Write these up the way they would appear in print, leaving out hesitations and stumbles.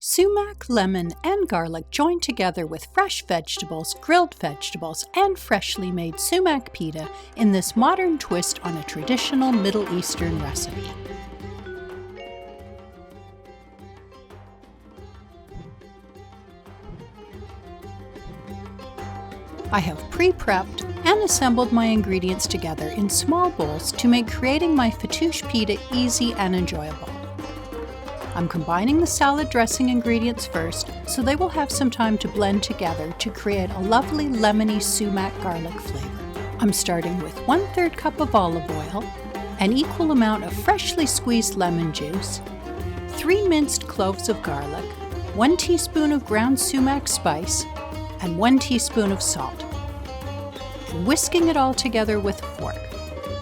Sumac, lemon, and garlic joined together with fresh vegetables, grilled vegetables, and freshly made sumac pita in this modern twist on a traditional Middle Eastern recipe. I have pre-prepped and assembled my ingredients together in small bowls to make creating my fattoush pita easy and enjoyable. I'm combining the salad dressing ingredients first so they will have some time to blend together to create a lovely lemony sumac garlic flavor. I'm starting with 1/3 cup of olive oil, an equal amount of freshly squeezed lemon juice, 3 minced cloves of garlic, 1 teaspoon of ground sumac spice, and 1 teaspoon of salt, and whisking it all together with a fork.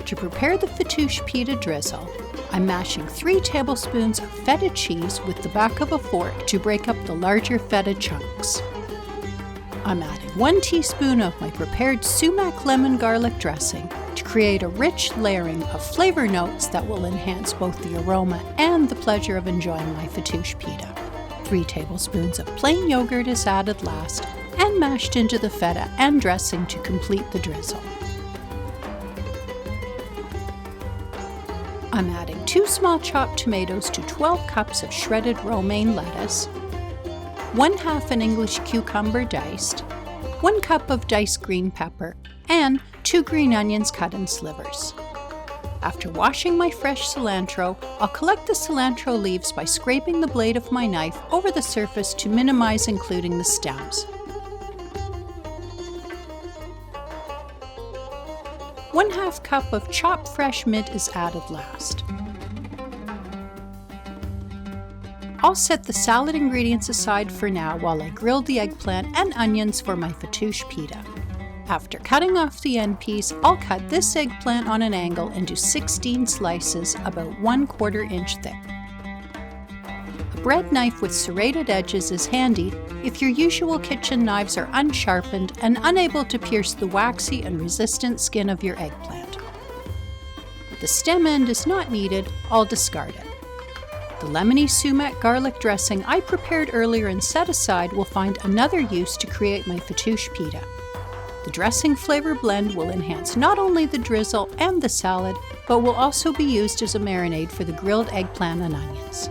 To prepare the fattoush pita drizzle, I'm mashing 3 tablespoons of feta cheese with the back of a fork to break up the larger feta chunks. I'm adding 1 teaspoon of my prepared sumac lemon garlic dressing to create a rich layering of flavor notes that will enhance both the aroma and the pleasure of enjoying my fattoush pita. 3 tablespoons of plain yogurt is added last and mashed into the feta and dressing to complete the drizzle. I'm adding 2 small chopped tomatoes to 12 cups of shredded romaine lettuce, 1/2 an English cucumber diced, 1 cup of diced green pepper, and 2 green onions cut in slivers. After washing my fresh cilantro, I'll collect the cilantro leaves by scraping the blade of my knife over the surface to minimize including the stems. 1/2 cup of chopped fresh mint is added last. I'll set the salad ingredients aside for now while I grill the eggplant and onions for my fattoush pita. After cutting off the end piece, I'll cut this eggplant on an angle into 16 slices about 1/4 inch thick. A bread knife with serrated edges is handy if your usual kitchen knives are unsharpened and unable to pierce the waxy and resistant skin of your eggplant. If the stem end is not needed, I'll discard it. The lemony sumac garlic dressing I prepared earlier and set aside will find another use to create my fattoush pita. The dressing flavor blend will enhance not only the drizzle and the salad, but will also be used as a marinade for the grilled eggplant and onions.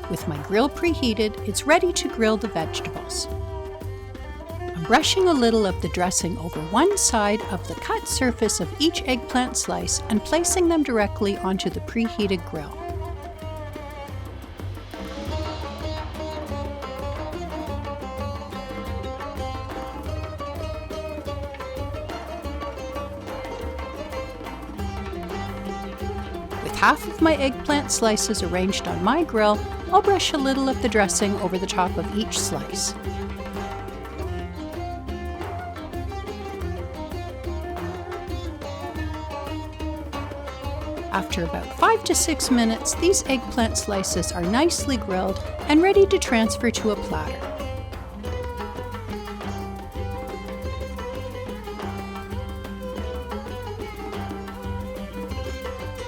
With my grill preheated, it's ready to grill the vegetables. I'm brushing a little of the dressing over one side of the cut surface of each eggplant slice and placing them directly onto the preheated grill. With half of my eggplant slices arranged on my grill, I'll brush a little of the dressing over the top of each slice. After about 5 to 6 minutes, these eggplant slices are nicely grilled and ready to transfer to a platter.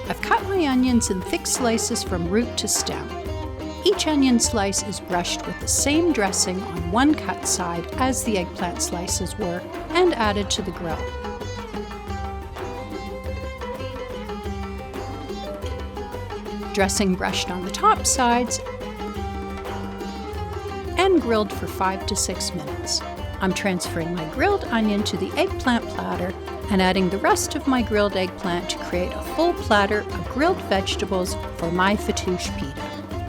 I've cut my onions in thick slices from root to stem. Each onion slice is brushed with the same dressing on one cut side as the eggplant slices were and added to the grill. Dressing brushed on the top sides and grilled for 5 to 6 minutes. I'm transferring my grilled onion to the eggplant platter and adding the rest of my grilled eggplant to create a full platter of grilled vegetables for my fattoush pita.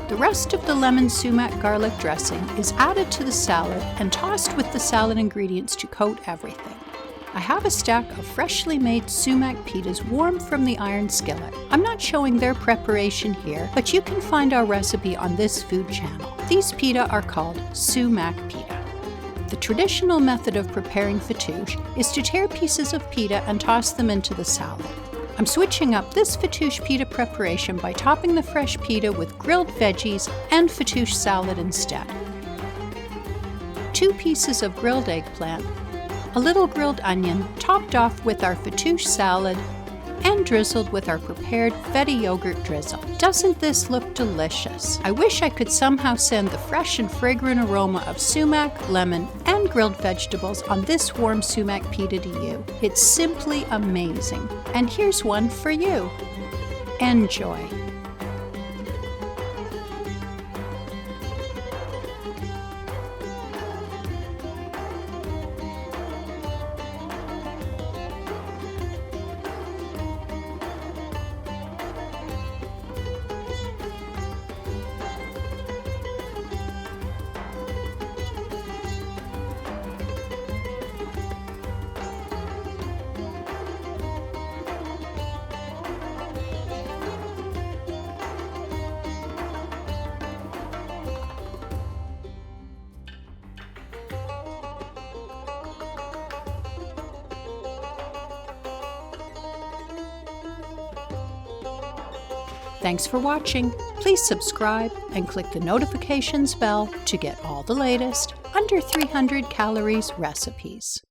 The rest of the lemon sumac garlic dressing is added to the salad and tossed with the salad ingredients to coat everything. I have a stack of freshly made sumac pitas warm from the iron skillet. I'm not showing their preparation here, but you can find our recipe on this food channel. These pita are called sumac pita. The traditional method of preparing fattoush is to tear pieces of pita and toss them into the salad. I'm switching up this fattoush pita preparation by topping the fresh pita with grilled veggies and fattoush salad instead. 2 pieces of grilled eggplant, a little grilled onion topped off with our fattoush salad, and drizzled with our prepared feta yogurt drizzle. Doesn't this look delicious? I wish I could somehow send the fresh and fragrant aroma of sumac, lemon, and grilled vegetables on this warm sumac pita to you. It's simply amazing. And here's one for you. Enjoy. Thanks for watching. Please subscribe and click the notifications bell to get all the latest under 300 calories recipes.